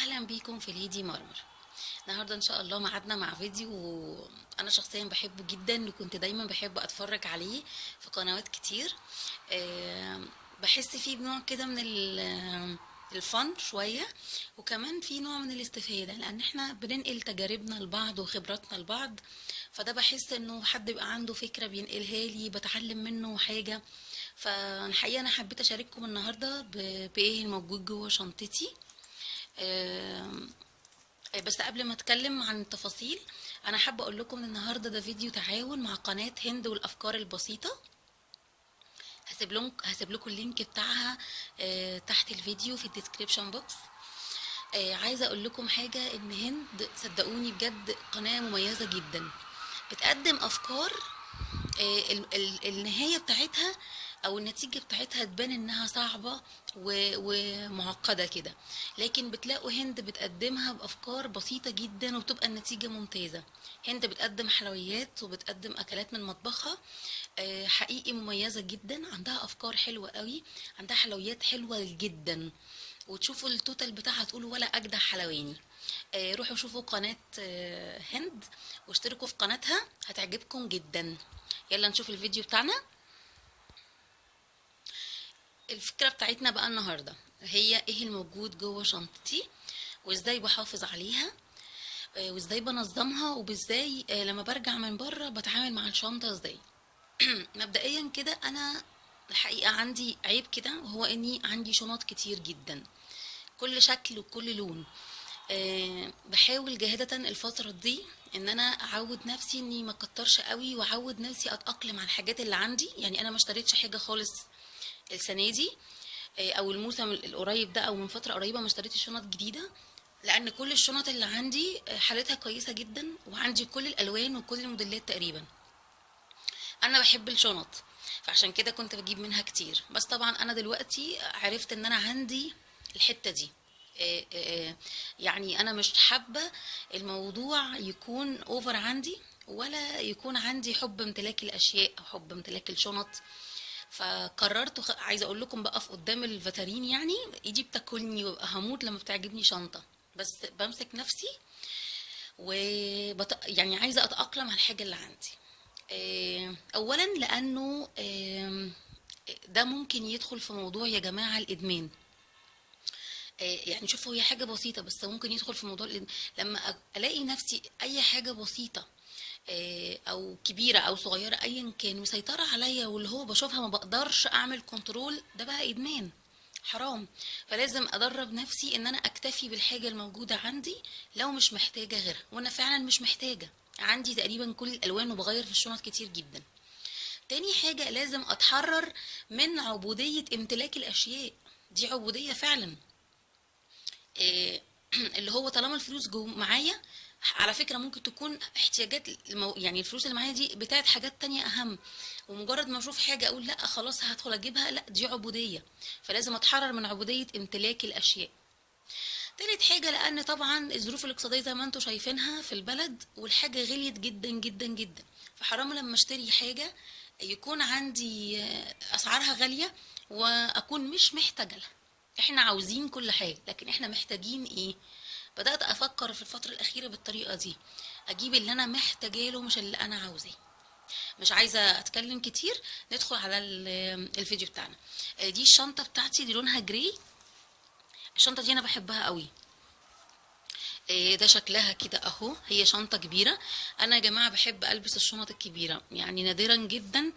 اهلا بيكم في ليدي مرمر. النهارده ان شاء الله ميعادنا مع فيديو انا شخصيا بحبه جدا وكنت دايما بحب اتفرج عليه في قنوات كتير. بحس فيه بنوع كده من الفن شوية، وكمان في نوع من الاستفادة لان احنا بننقل تجاربنا لبعض وخبراتنا لبعض. فده بحس انه حد يبقى عنده فكرة بينقلها لي بتعلم منه حاجة. فالحقيقة انا حبيت اشارككم النهاردة بايه الموجود جوه شنطتي. آم، بس قبل ما اتكلم عن التفاصيل، انا حابه اقول لكم ان النهارده ده فيديو تعاون مع قناه هند والافكار البسيطه. هسيب لكم اللينك بتاعها تحت الفيديو في الديسكريبشن بوكس. عايزه اقول لكم حاجه، ان هند صدقوني بجد قناه مميزه جدا، بتقدم افكار النهاية بتاعتها او النتيجة بتاعتها تبان انها صعبة ومعقدة كده، لكن بتلاقوا هند بتقدمها بافكار بسيطة جدا وبتبقى النتيجة ممتازة. هند بتقدم حلويات وبتقدم اكلات من مطبخها، حقيقي مميزة جدا، عندها افكار حلوة قوي، عندها حلويات حلوة جدا، وتشوفوا التوتال بتاعها تقولوا ولا اجدع حلواني. روحوا شوفوا قناة هند واشتركوا في قناتها هتعجبكم جدا. يلا نشوف الفيديو بتاعنا. الفكرة بتاعتنا بقى النهاردة هي ايه الموجود جوه شنطتي، وازاي بحافظ عليها، وازاي بنظمها، وبازاي لما برجع من بره بتعامل مع الشنطة ازاي. مبدئيا كده انا الحقيقة عندي عيب كده، وهو اني عندي شنط كتير جدا، كل شكل وكل لون. بحاول جاهدة الفترة دي ان انا اعود نفسي اني ما اكترش قوي، واعود نفسي اتأقلم على الحاجات اللي عندي. يعني انا ما اشتريتش حاجة خالص السنة دي، او الموسم القريب ده، او من فترة قريبة ما اشتريتش شنط جديدة، لان كل الشنط اللي عندي حالتها كويسة جدا، وعندي كل الالوان وكل الموديلات تقريبا. انا بحب الشنط، فعشان كده كنت بجيب منها كتير. بس طبعا انا دلوقتي عرفت ان انا عندي الحتة دي. يعني انا مش حابة الموضوع يكون اوفر عندي، ولا يكون عندي حب امتلاك الاشياء او حب امتلاك الشنط. فقررت عايزه اقول لكم بقف قدام الفاترين، يعني ايدي بتاكلني وببقى هموت لما بتعجبني شنطه، بس بمسك نفسي يعني عايزه اتاقلم على الحاجه اللي عندي. اولا لانه ده ممكن يدخل في موضوع يا جماعه الادمان. يعني شوفوا هي حاجه بسيطه بس ممكن يدخل في موضوع الادمان. لما الاقي نفسي اي حاجه بسيطه او كبيره او صغيره ايا كان مسيطره عليا، واللي هو بشوفها ما بقدرش اعمل كنترول، ده بقى ادمان حرام. فلازم ادرب نفسي ان انا اكتفي بالحاجه الموجوده عندي لو مش محتاجه غيرها، وانا فعلا مش محتاجه، عندي تقريبا كل الالوان وبغير في الشنط كتير جدا. تاني حاجه لازم اتحرر من عبوديه امتلاك الاشياء، دي عبوديه فعلا. إيه، اللي هو طالما الفلوس جو معايا، على فكرة ممكن تكون احتياجات يعني الفلوس اللي معايا دي بتاعت حاجات تانية أهم، ومجرد ما أشوف حاجة أقول لأ خلاص هدخل أجيبها، لأ دي عبودية. فلازم أتحرر من عبودية امتلاك الأشياء. تالت حاجة، لأن طبعا الظروف الاقتصادية زي ما انتوا شايفينها في البلد، والحاجة غليت جدا جدا جدا، فحرام لما اشتري حاجة يكون عندي أسعارها غالية وأكون مش محتاجة لها. احنا عاوزين كل حاجة، لكن احنا محتاجين ايه؟ بدأت أفكر في الفترة الأخيرة بالطريقة دي، أجيب اللي أنا محتاجاه له مش اللي أنا عاوزاه. مش عايزة أتكلم كتير، ندخل على الفيديو بتاعنا. دي الشنطة بتاعتي، دي لونها جراي. الشنطة دي أنا بحبها قوي. ده شكلها كده اهو، هي شنطة كبيرة. انا يا جماعة بحب البس الشنط الكبيرة، يعني نادرا جدا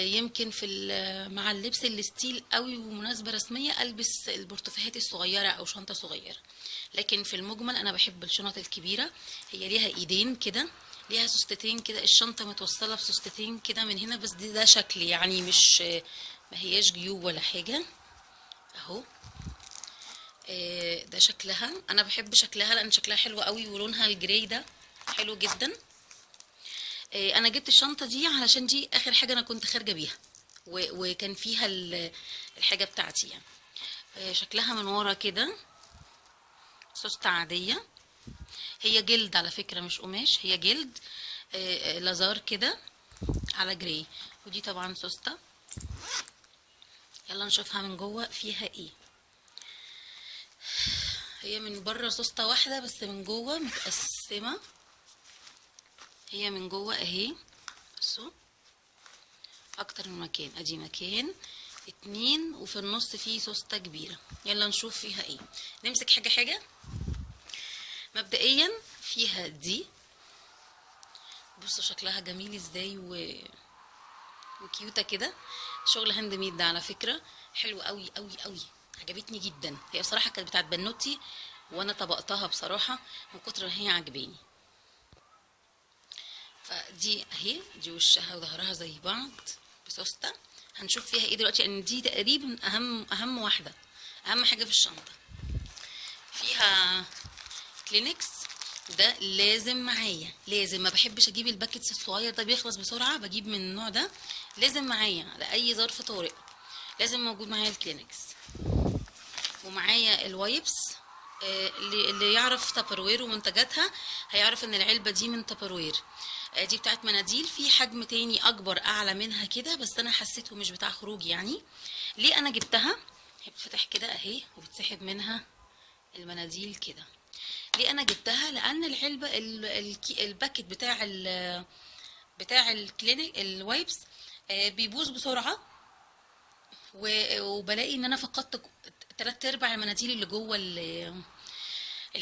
يمكن في مع اللبس الستيل قوي ومناسبة رسمية البس البورتفيهات الصغيرة او شنطة صغيرة، لكن في المجمل انا بحب الشنط الكبيرة. هي ليها ايدين كده، ليها سوستتين كده، الشنطة متوصلة بسوستتين كده من هنا، بس ده شكل يعني مش ما هياش جيوب ولا حاجة اهو. ده شكلها، انا بحب شكلها لان شكلها حلو قوي، ولونها الجراي ده حلو جدا. انا جبت الشنطه دي علشان دي اخر حاجه انا كنت خارجه بيها، وكان فيها الحاجه بتاعتي يعني. شكلها من ورا كده سوسته عاديه، هي جلد على فكره مش قماش، هي جلد لازار كده على جراي. ودي طبعا سوسته. يلا نشوفها من جوه فيها ايه. هي من بره سوسته واحده بس من جوه متقسمه. هي من جوه اهي، بصوا اكتر من مكان، ادي مكان اتنين وفي النص فيه سوسته كبيره. يلا نشوف فيها ايه، نمسك حاجه حاجه. مبدئيا فيها دي، بصوا شكلها جميل ازاي وكيوته كده. شغل هاند ميد ده على فكره، حلو قوي قوي قوي، عجبتني جدا. هي بصراحه كانت بتاعت بنوتي وانا طبقتها بصراحه من كتر ما هي عجباني. فدي اهي، دي وشها وظهرها زي بعض بسوسته. هنشوف فيها ايه دلوقتي، لان دي تقريبا اهم واحده، اهم حاجه في الشنطه. فيها كلينكس، ده لازم معايا، لازم. ما بحبش اجيب الباكيتس الصغير ده بيخلص بسرعه، بجيب من النوع ده. لازم معايا لاي ظرف طارئ، لازم موجود معايا الكلينكس. ومعايا الوايبس. اللي يعرف تابروير ومنتجاتها هيعرف ان العلبه دي من تابروير. دي بتاعت مناديل، في حجم تاني اكبر اعلى منها كده، بس انا حسيته مش بتاع خروج يعني. ليه انا جبتها؟ هي بتفتح كده اهي وبتسحب منها المناديل كده. ليه انا جبتها؟ لان العلبه الباكت بتاع الكلينيك الوايبس بيبوظ بسرعه، وبلاقي ان انا فقدت تلات ارباع المناديل اللي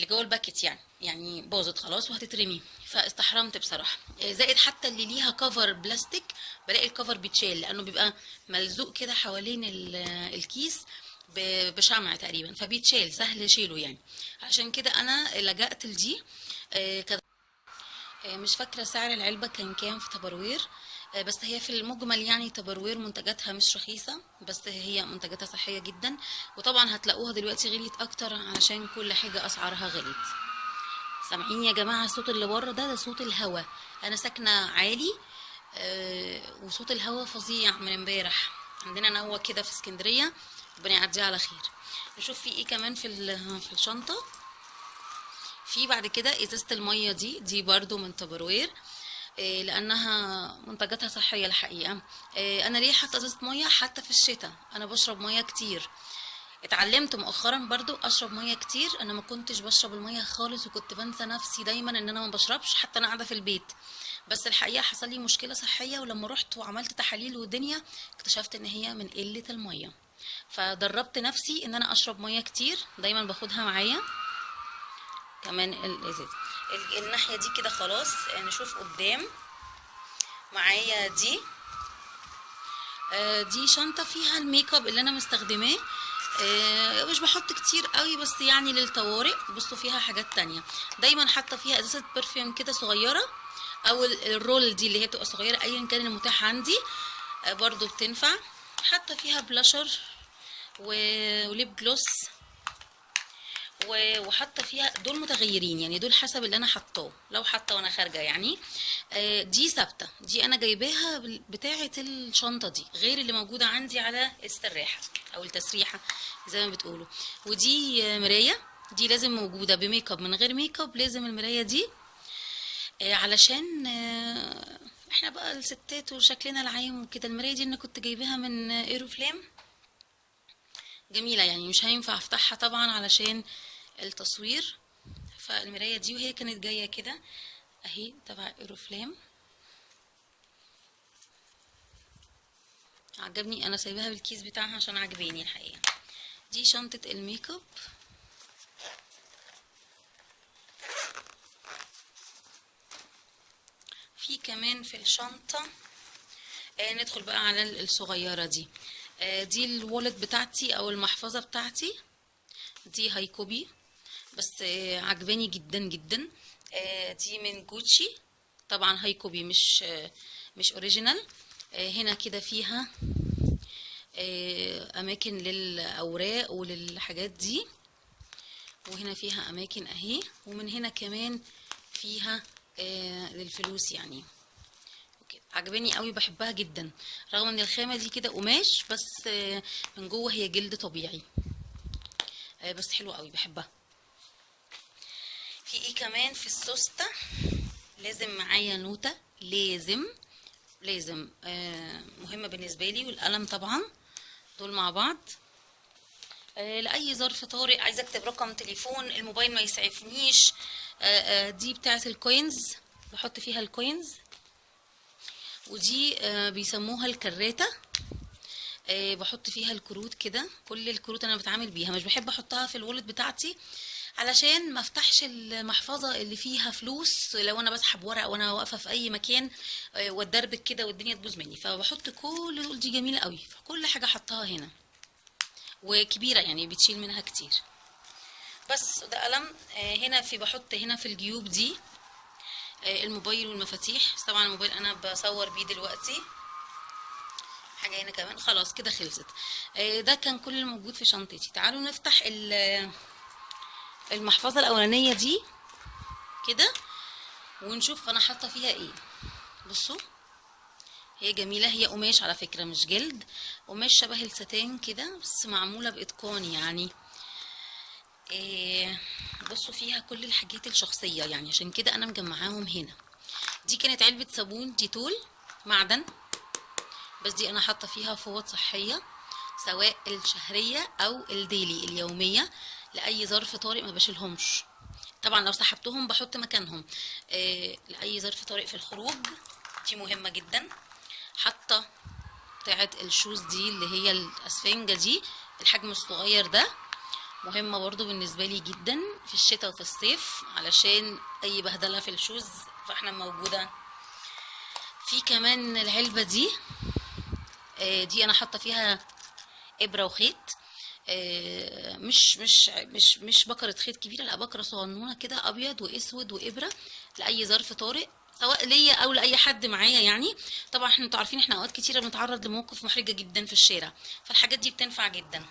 جوه الباكت، يعني باظت خلاص وهتترمي. فاستحرمت بصراحه. زائد حتى اللي ليها كفر بلاستيك، بلاقي الكفر بيتشال لانه بيبقى ملزوق كده حوالين الكيس بشمع تقريبا، فبيتشال سهل شيله يعني. عشان كده انا لجأت لدي. مش فاكرة سعر العلبة كان كام في تبروير. بس هي في المجمل يعني تبروير منتجاتها مش رخيصة، بس هي منتجاتها صحية جدا. وطبعا هتلاقوها دلوقتي غليت اكتر علشان كل حاجة اسعارها غليت. سامعين يا جماعة الصوت اللي بره ده صوت الهوا. انا ساكنة عالي، وصوت الهوا فظيع من امبارح. عندنا نوة كده في اسكندرية، ربنا يعديها على خير. نشوف في ايه كمان في الشنطة. في بعد كده ازازة المية دي برضو من تبروير. لانها منتجاتها صحية الحقيقة. انا ليه حاطة ازازة مية؟ حتى في الشتاء انا بشرب مية كتير. اتعلمت مؤخرا برضو اشرب مية كتير. انا ما كنتش بشرب المية خالص، وكنت بنسى نفسي دايما ان انا ما بشربش حتى انا قاعدة في البيت. بس الحقيقة حصل لي مشكلة صحية، ولما رحت وعملت تحاليل ودنيا اكتشفت ان هي من قلة المية. فدربت نفسي ان انا اشرب مية كتير، دايما باخدها معايا. كمان الازاز الناحيه دي كده خلاص. نشوف قدام. معايا دي شنطه فيها الميك اب اللي انا مستخدماه. مش بحط كتير قوي، بس يعني للطوارئ. بصوا فيها حاجات تانية. دايما حاطه فيها ازازه برفيوم كده صغيره، او الرول دي اللي هي بتبقى صغيره ايا كان المتاح عندي. برضو بتنفع. حاطه فيها بلاشر وليب جلوس، وحاطه فيها دول متغيرين يعني، دول حسب اللي انا حاطاه لو حاطه وانا خارجه يعني. دي ثابته، دي انا جايباها بتاعه الشنطه دي، غير اللي موجوده عندي على السراحه او التسريحه زي ما بتقولوا. ودي مرايه، دي لازم موجوده بميك اب من غير ميك اب، لازم المرايه دي. علشان احنا بقى الستات وشكلنا العام وكده. المرايه دي انا كنت جايباها من ايروفلام، جميله يعني. مش هينفع افتحها طبعا علشان التصوير. فالمرايه دي وهي كانت جايه كده اهي تبع ايروفلام، عجبني. انا سايباها بالكيس بتاعها عشان عجباني الحقيقه. دي شنطه الميك اب. في كمان في الشنطه. ندخل بقى على الصغيره دي. دي الوالت بتاعتي او المحفظه بتاعتي. دي هايكوبي، بس عجباني جدا جدا. دي من جوتشي. طبعا هايكوبي مش اوريجينال. هنا كده فيها اماكن للاوراق وللحاجات دي، وهنا فيها اماكن اهي، ومن هنا كمان فيها للفلوس يعني. عجباني قوي، بحبها جدا. رغم ان الخامه دي كده قماش، بس من جوه هي جلد طبيعي. بس حلوه قوي، بحبها. في ايه كمان في السوسته؟ لازم معايا نوتة، لازم مهمة بالنسبة لي، والقلم طبعا، دول مع بعض. لأي ظرف طارئ، عايزة اكتب رقم تليفون، الموبايل ما يسعفنيش. دي بتاعة الكوينز، بحط فيها الكوينز. ودي بيسموها الكراتة. بحط فيها الكروت كده، كل الكروت انا بتعامل بيها، مش بحب احطها في الوالت بتاعتي علشان ما افتحش المحفظة اللي فيها فلوس لو انا بسحب ورق وانا واقفة في اي مكان، واتدربك كده والدنيا تبوظ مني. فبحط كل دول، دي جميلة قوي، فكل حاجة حطها هنا، وكبيرة يعني بتشيل منها كتير. بس ده قلم. هنا بحط هنا في الجيوب دي الموبايل والمفاتيح. طبعا الموبايل انا بصور بيه دلوقتي. حاجة هنا كمان، خلاص كده خلصت. ده كان كل الموجود في شنطتي. تعالوا نفتح المحفظة الأولانية دي كده ونشوف أنا حاطة فيها ايه. بصوا، هي جميلة، هي قماش على فكرة مش جلد، قماش شبه الستان كده بس معمولة بإتقان يعني. بصوا فيها كل الحاجات الشخصية يعني، عشان كده أنا مجمعاهم هنا. دي كانت علبة صابون ديتول معدن، بس دي انا حاطه فيها فوط صحيه سواء الشهريه او الديلي اليوميه، لاي ظرف طارئ ما بشيلهمش. طبعا لو سحبتهم بحط مكانهم لاي ظرف طارئ في الخروج. دي مهمه جدا. حاطه بتاعه الشوز دي اللي هي الاسفنجه دي، الحجم الصغير ده، مهمه برضو بالنسبه لي جدا في الشتاء وفي الصيف، علشان اي بهدله في الشوز فاحنا موجوده. في كمان العلبه دي، دي انا حاطه فيها ابره وخيط. مش بكره خيط كبيره، لا بكره صغنونه كده ابيض واسود وابره لاي ظرف طارئ سواء ليا او لاي حد معايا يعني. طبعا احنا انتوا عارفين احنا اوقات كتيره بنتعرض لمواقف محرجه جدا في الشارع، فالحاجات دي بتنفع جدا.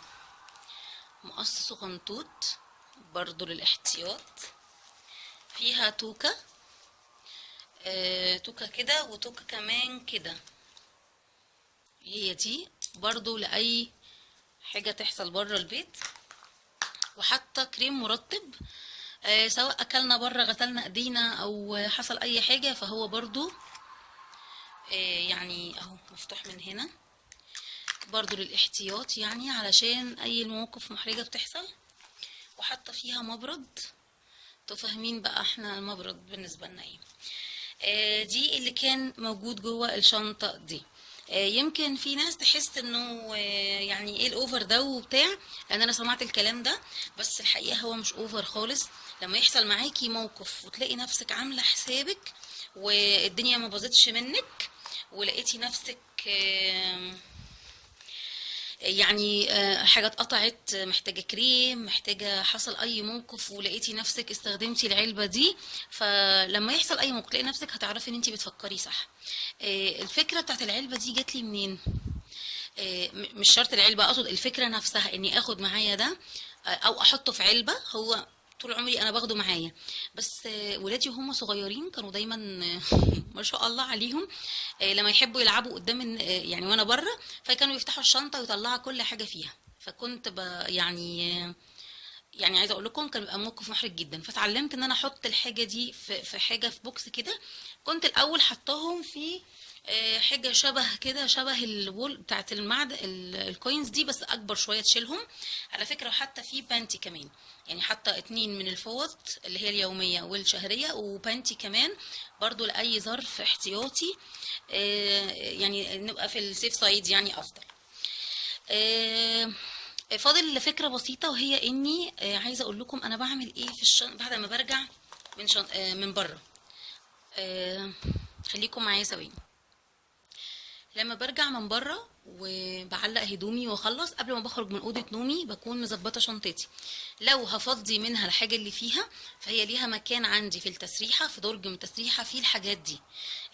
مقص صغنطوط برضو للاحتياط. فيها توكه، توكه كده وتوكه كمان كده، هي دي برضو لاي حاجه تحصل بره البيت. وحتى كريم مرطب، سواء اكلنا بره غسلنا ايدينا او حصل اي حاجة، فهو برضو يعني اهو مفتوح من هنا برضو للاحتياط يعني، علشان اي مواقف محرجة بتحصل. وحتى فيها مبرد، تفهمين بقى احنا المبرد بالنسبة لنا ايه. دي اللي كان موجود جوه الشنطة دي. يمكن في ناس تحس انه يعني ايه الاوفر ده وبتاع، لان انا سمعت الكلام ده، بس الحقيقة هو مش اوفر خالص. لما يحصل معاكي موقف وتلاقي نفسك عاملة حسابك والدنيا ما باظتش منك، ولقيتي نفسك يعني حاجة اتقطعت، محتاجة كريم، محتاجة، حصل اي موقف ولقيتي نفسك استخدمتي العلبة دي، فلما يحصل اي موقف تلاقي نفسك هتعرفي ان انتي بتفكري صح. الفكرة بتاعت العلبة دي جات لي منين؟ مش شرط العلبة، اقصد الفكرة نفسها اني اخد معايا ده او احطه في علبة. هو طول عمري انا باخده معايا، بس ولادي وهم صغيرين كانوا دايما ما شاء الله عليهم لما يحبوا يلعبوا قدام يعني وانا بره، فكانوا يفتحوا الشنطة ويطلعوا كل حاجة فيها. فكنت يعني عايزه اقول لكم كان بيبقى موقف محرج جدا، فتعلمت ان انا احط الحاجه دي في حاجه في بوكس كده. كنت الاول حطاهم في حاجه شبه كده، شبه الوول بتاعت المعدن الكوينز دي، بس اكبر شويه تشيلهم على فكره. وحتى في بانتي كمان، يعني حتى 2 من الفوط اللي هي اليوميه والشهريه، وبانتي كمان برضو لاي ظرف احتياطي، يعني نبقى في السيف سايد يعني افضل. آه، فاضل فكرة بسيطة، وهي اني عايزة اقول لكم انا بعمل ايه في بعد ما برجع من بره. آه، خليكم معايا ثواني. لما برجع من بره وبعلق هدومي واخلص، قبل ما بخرج من اوضه نومي بكون مظبطه شنطتي. لو هفضي منها الحاجه اللي فيها، فهي ليها مكان عندي في التسريحه، في درج من التسريحه فيه الحاجات دي.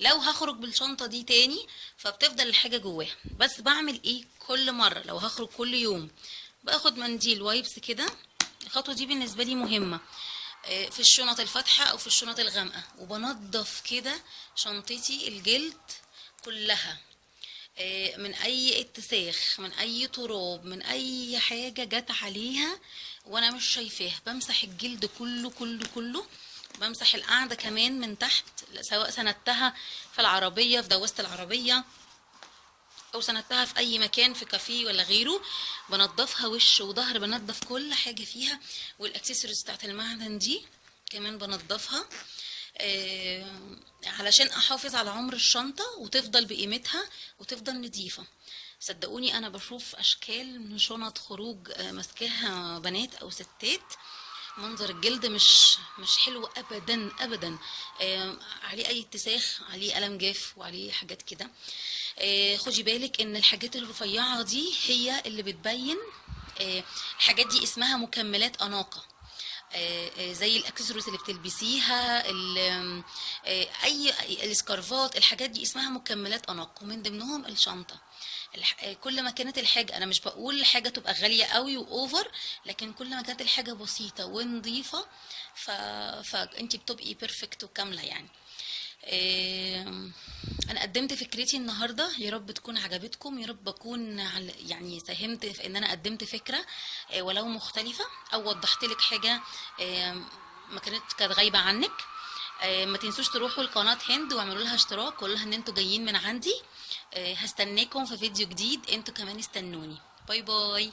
لو هخرج بالشنطه دي تاني فبتفضل الحاجه جواها. بس بعمل ايه كل مره لو هخرج كل يوم؟ باخد منديل وايبس كده. الخطوه دي بالنسبه لي مهمه في الشنط الفاتحه او في الشنط الغامقه، وبنضف كده شنطتي الجلد كلها من اي اتساخ، من اي تراب، من اي حاجة جت عليها وانا مش شايفاها. بمسح الجلد كله كله كله. بمسح القعدة كمان من تحت، سواء سندتها في العربية، في دواسة العربية، او سندتها في اي مكان في كافيه ولا غيره، بنضفها وش وظهر، بنضف كل حاجه فيها، والاكسسوارز بتاعت المعدن دي كمان بنضفها، علشان احافظ على عمر الشنطه وتفضل بقيمتها وتفضل نظيفه. صدقوني انا بشوف اشكال من شنط خروج ماسكاها بنات او ستات، منظر الجلد مش حلو ابدا ابدا، عليه اي اتساخ، عليه قلم جاف، وعليه حاجات كده. خدي بالك ان الحاجات الرفيعه دي هي اللي بتبين. الحاجات دي اسمها مكملات اناقه، زي الاكسسوارز اللي بتلبسيها، اي السكارفات، الحاجات دي اسمها مكملات اناق، ومن ضمنهم الشنطه. كل ما كانت الحاجه، انا مش بقول حاجه تبقى غاليه قوي واوفر، لكن كل ما كانت الحاجه بسيطه ونظيفه فانت بتبقي بيرفكت وكامله يعني. آم، انا قدمت فكرتي النهارده، يا رب تكون عجبتكم، يا رب اكون يعني ساهمت في ان انا قدمت فكره ولو مختلفه، او وضحت لك حاجه ما كانت غايبه عنك. ما تنسوش تروحوا لقناه هند واعملوا لها اشتراك، وقولوا لها ان انتوا جايين من عندي. هستناكم في فيديو جديد، انتوا كمان استنوني. باي باي.